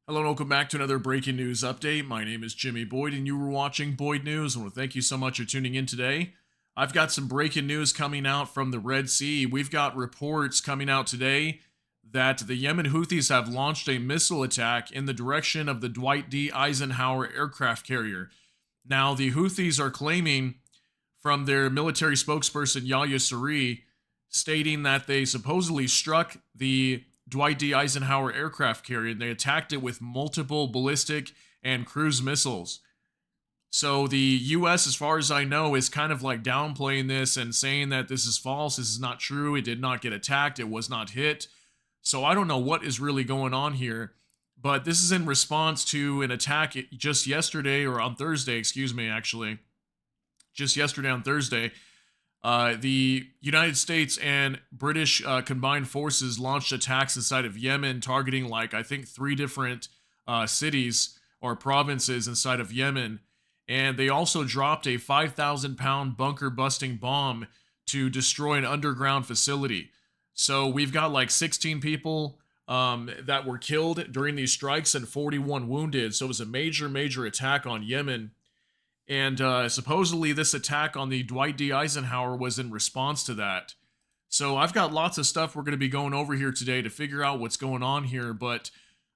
Hello and welcome back to another breaking news update. My name is Jimmy Boyd and you were watching Boyd News. I want to thank you so much for tuning in today. I've got some breaking news coming out from the Red Sea. We've got reports coming out today that the Yemen Houthis have launched a missile attack in the direction of the Dwight D. Eisenhower aircraft carrier. Now, the Houthis are claiming from their military spokesperson Yahya Saree, stating that they supposedly struck the Dwight D. Eisenhower aircraft carrier and they attacked it with multiple ballistic and cruise missiles. So the US, as far as I know, is kind of like downplaying this and saying that this is false, this is not true, it did not get attacked, it was not hit. So I don't know what is really going on here, but this is in response to an attack just yesterday, or on Thursday, excuse me, actually, just yesterday on Thursday. The United States and British combined forces launched attacks inside of Yemen, targeting I think three different cities or provinces inside of Yemen. And they also dropped a 5,000-pound bunker busting bomb to destroy an underground facility. So we've got 16 people that were killed during these strikes and 41 wounded. So it was a major, major attack on Yemen. And supposedly, this attack on the Dwight D. Eisenhower was in response to that. So I've got lots of stuff we're going to be going over here today to figure out what's going on here. But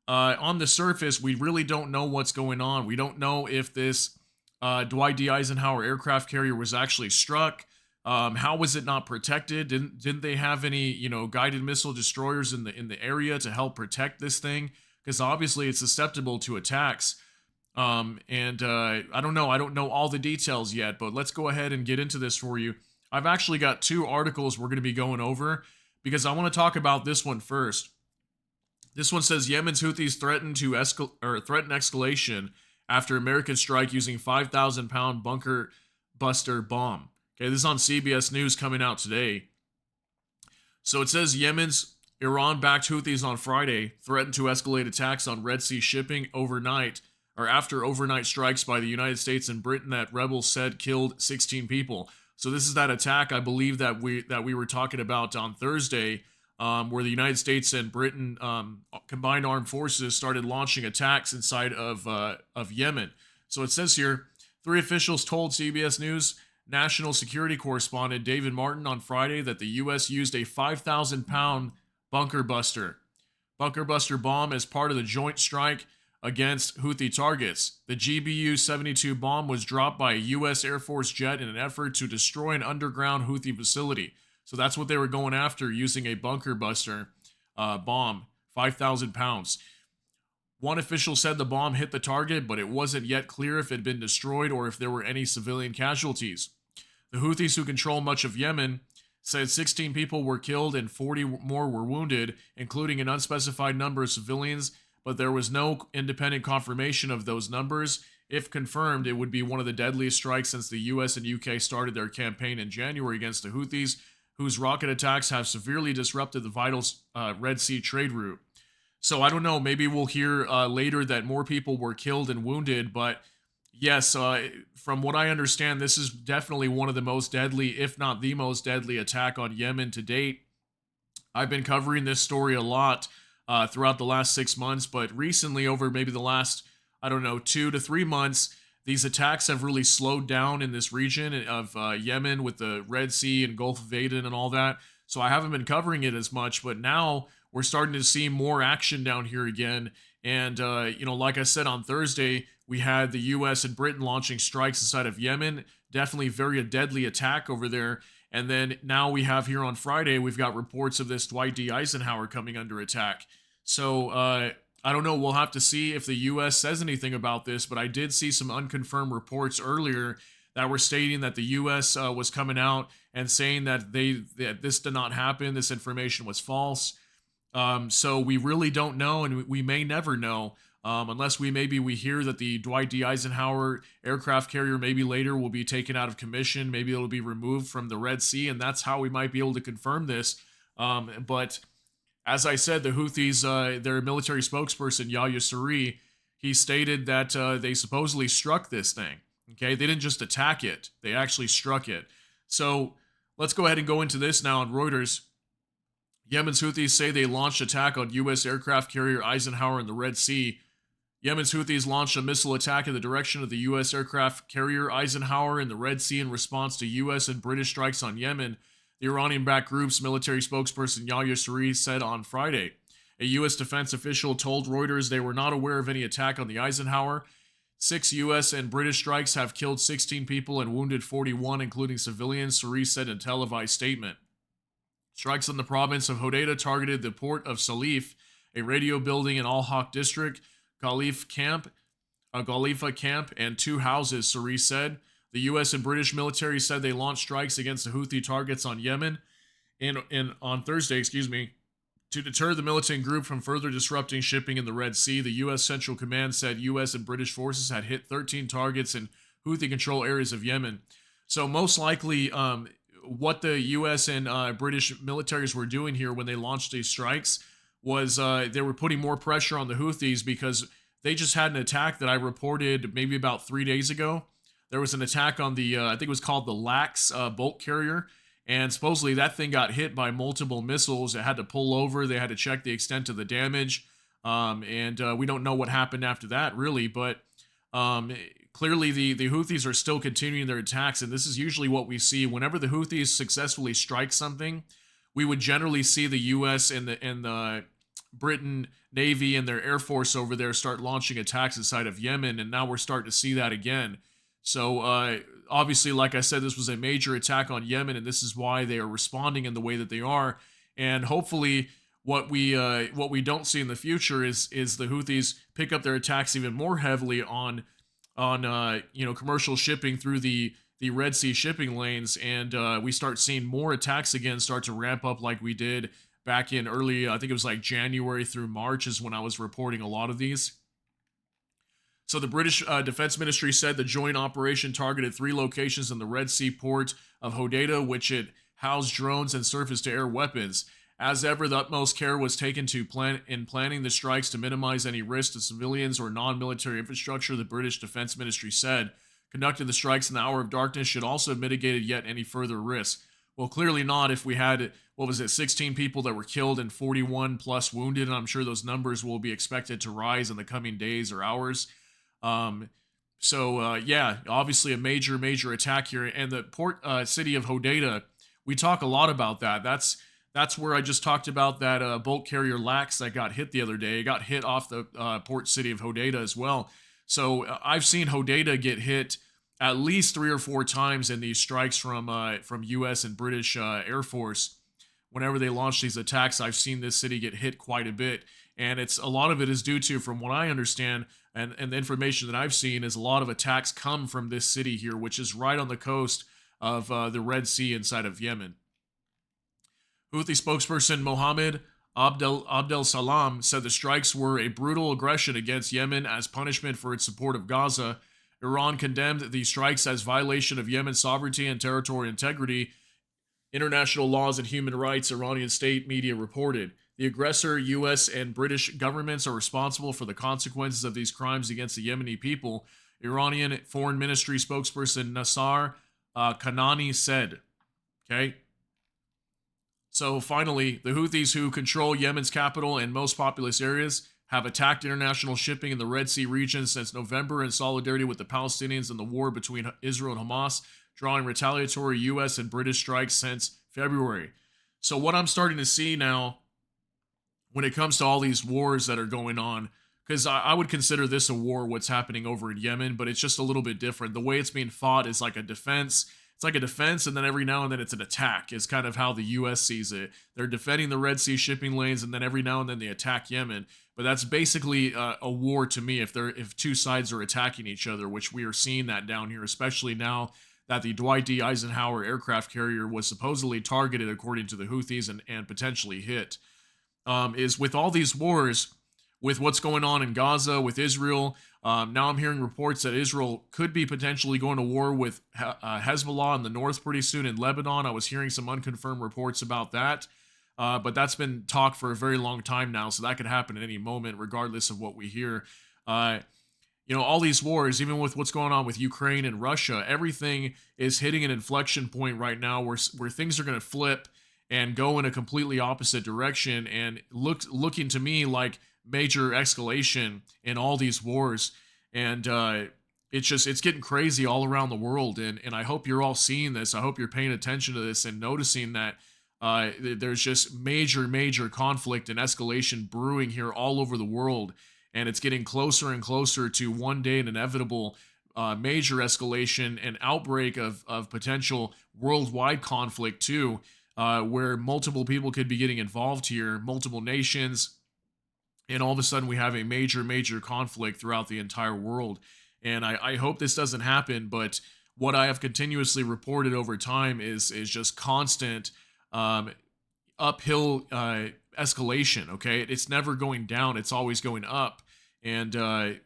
on the surface, we really don't know what's going on. We don't know if this Dwight D. Eisenhower aircraft carrier was actually struck. How was it not protected? Didn't they have any guided missile destroyers in the area to help protect this thing? Because obviously it's susceptible to attacks. I don't know. I don't know all the details yet, but let's go ahead and get into this for you. I've actually got two articles we're going to be going over because I want to talk about this one first. This one says Yemen's Houthis threaten escalation after American strike using 5,000-pound bunker buster bomb. Okay, this is on CBS News coming out today. So it says Yemen's Iran-backed Houthis on Friday threatened to escalate attacks on Red Sea shipping overnight or after overnight strikes by the United States and Britain that rebels said killed 16 people. So this is that attack I believe that we were talking about on Thursday, where the United States and Britain combined armed forces started launching attacks inside of Yemen. So it says here, three officials told CBS News national security correspondent David Martin on Friday that the U.S. used a 5,000-pound bunker buster bomb as part of the joint strike against Houthi targets. The GBU-72 bomb was dropped by a U.S. Air Force jet in an effort to destroy an underground Houthi facility. So that's what they were going after, using a bunker buster bomb, 5,000 pounds. One official said the bomb hit the target, but it wasn't yet clear if it had been destroyed or if there were any civilian casualties. The Houthis, who control much of Yemen, said 16 people were killed and 40 more were wounded, including an unspecified number of civilians, but there was no independent confirmation of those numbers. If confirmed, it would be one of the deadliest strikes since the US and UK started their campaign in January against the Houthis, whose rocket attacks have severely disrupted the vital Red Sea trade route. So I don't know, maybe we'll hear later that more people were killed and wounded, but yes, from what I understand, this is definitely one of the most deadly, if not the most deadly attack on Yemen to date. I've been covering this story a lot throughout the last 6 months, but recently, over maybe the last, 2 to 3 months, these attacks have really slowed down in this region of Yemen with the Red Sea and Gulf of Aden and all that. So I haven't been covering it as much, but now we're starting to see more action down here again. And, like I said on Thursday, we had the U.S. and Britain launching strikes inside of Yemen. Definitely very deadly attack over there. And then now we have here on Friday, we've got reports of this Dwight D. Eisenhower coming under attack. So I don't know. We'll have to see if the U.S. says anything about this. But I did see some unconfirmed reports earlier that were stating that the U.S. Was coming out and saying that that this did not happen. This information was false. So we really don't know, and we may never know, unless we hear that the Dwight D. Eisenhower aircraft carrier maybe later will be taken out of commission. Maybe it'll be removed from the Red Sea, and that's how we might be able to confirm this. But as I said, the Houthis, their military spokesperson, Yahya Saree, he stated that they supposedly struck this thing. Okay, they didn't just attack it, they actually struck it. So let's go ahead and go into this now on Reuters. Yemen's Houthis say they launched attack on U.S. aircraft carrier Eisenhower in the Red Sea. Yemen's Houthis launched a missile attack in the direction of the U.S. aircraft carrier Eisenhower in the Red Sea in response to U.S. and British strikes on Yemen, the Iranian-backed group's military spokesperson Yahya Saree said on Friday. A U.S. defense official told Reuters they were not aware of any attack on the Eisenhower. 6 U.S. and British strikes have killed 16 people and wounded 41, including civilians, Saree said in a televised statement. Strikes in the province of Hodeidah targeted the port of Salif, a radio building in Al-Haq district, Khalifa camp, and 2 houses, Saree said. The U.S. and British military said they launched strikes against the Houthi targets on Yemen on Thursday, to deter the militant group from further disrupting shipping in the Red Sea. The U.S. Central Command said U.S. and British forces had hit 13 targets in Houthi-controlled areas of Yemen. So most likely, what the U.S. and British militaries were doing here when they launched these strikes was they were putting more pressure on the Houthis because they just had an attack that I reported maybe about 3 days ago. There was an attack on the, I think it was called the Lax bulk carrier, and supposedly that thing got hit by multiple missiles. It had to pull over. They had to check the extent of the damage, and we don't know what happened after that, really, but clearly the Houthis are still continuing their attacks, and this is usually what we see. Whenever the Houthis successfully strike something, we would generally see the U.S. and the Britain Navy and their Air Force over there start launching attacks inside of Yemen, and now we're starting to see that again. So obviously, like I said, this was a major attack on Yemen, and this is why they are responding in the way that they are. And hopefully, what we don't see in the future is the Houthis pick up their attacks even more heavily on commercial shipping through the Red Sea shipping lanes, and we start seeing more attacks again start to ramp up like we did back in early, I think it was like January through March is when I was reporting a lot of these. So the British Defense Ministry said the joint operation targeted 3 locations in the Red Sea port of Hodeidah, which it housed drones and surface-to-air weapons. As ever, the utmost care was taken in planning the strikes to minimize any risk to civilians or non-military infrastructure, the British Defense Ministry said. Conducting the strikes in the hour of darkness should also have mitigated yet any further risk. Well, clearly not if we had, 16 people that were killed and 41 plus wounded, and I'm sure those numbers will be expected to rise in the coming days or hours. Obviously a major attack here. And the port city of Hodeidah, we talk a lot about that. That's where I just talked about that bulk carrier Lax that got hit the other day. It got hit off the port city of Hodeidah as well. So I've seen Hodeidah get hit at least 3 or 4 times in these strikes from U.S. and British Air Force. Whenever they launch these attacks, I've seen this city get hit quite a bit. And a lot of it is due to, from what I understand, and the information that I've seen, is a lot of attacks come from this city here, which is right on the coast of the Red Sea inside of Yemen. Houthi spokesperson Mohammed Abdel Salam said the strikes were a brutal aggression against Yemen as punishment for its support of Gaza. Iran condemned the strikes as violation of Yemen's sovereignty and territorial integrity. International laws and human rights, Iranian state media reported. The aggressor, U.S. and British governments are responsible for the consequences of these crimes against the Yemeni people, Iranian Foreign Ministry spokesperson Nassar Kanani said. Okay? So finally, the Houthis, who control Yemen's capital and most populous areas, have attacked international shipping in the Red Sea region since November in solidarity with the Palestinians in the war between Israel and Hamas, drawing retaliatory U.S. and British strikes since February. So what I'm starting to see now when it comes to all these wars that are going on, because I would consider this a war, what's happening over in Yemen, but it's just a little bit different. The way it's being fought is like a defense. It's like a defense, and then every now and then it's an attack, is kind of how the U.S. sees it. They're defending the Red Sea shipping lanes, and then every now and then they attack Yemen. But that's basically a war to me if 2 sides are attacking each other, which we are seeing that down here, especially now that the Dwight D. Eisenhower aircraft carrier was supposedly targeted, according to the Houthis, and potentially hit. Is with all these wars, with what's going on in Gaza, with Israel, now I'm hearing reports that Israel could be potentially going to war with Hezbollah in the north pretty soon in Lebanon. I was hearing some unconfirmed reports about that, but that's been talked for a very long time now, so that could happen at any moment, regardless of what we hear. All these wars, even with what's going on with Ukraine and Russia, everything is hitting an inflection point right now where things are going to flip and go in a completely opposite direction, and looking to me like major escalation in all these wars. And it's getting crazy all around the world. And I hope you're all seeing this. I hope you're paying attention to this and noticing that there's just major conflict and escalation brewing here all over the world. And it's getting closer and closer to one day an inevitable major escalation and outbreak of potential worldwide conflict too, where multiple people could be getting involved here, multiple nations, and all of a sudden we have a major conflict throughout the entire world. And I hope this doesn't happen, but what I have continuously reported over time is just constant uphill escalation. Okay, it's never going down; it's always going up, and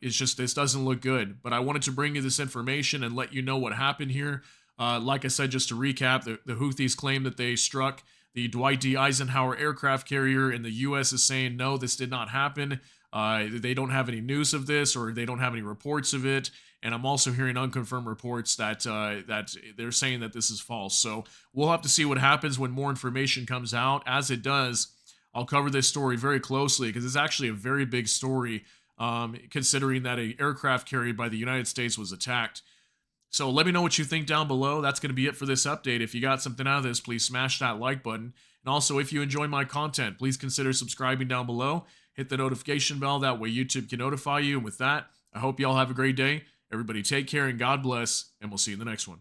it's just this doesn't look good. But I wanted to bring you this information and let you know what happened here. Like I said, just to recap, the Houthis claim that they struck the Dwight D. Eisenhower aircraft carrier, and the U.S. is saying no, this did not happen. They don't have any news of this, or they don't have any reports of it. And I'm also hearing unconfirmed reports that that they're saying that this is false. So we'll have to see what happens when more information comes out. As it does, I'll cover this story very closely because it's actually a very big story, considering that an aircraft carried by the United States was attacked. So let me know what you think down below. That's going to be it for this update. If you got something out of this, please smash that like button. And also, if you enjoy my content, please consider subscribing down below. Hit the notification bell. That way YouTube can notify you. And with that, I hope you all have a great day. Everybody take care and God bless. And we'll see you in the next one.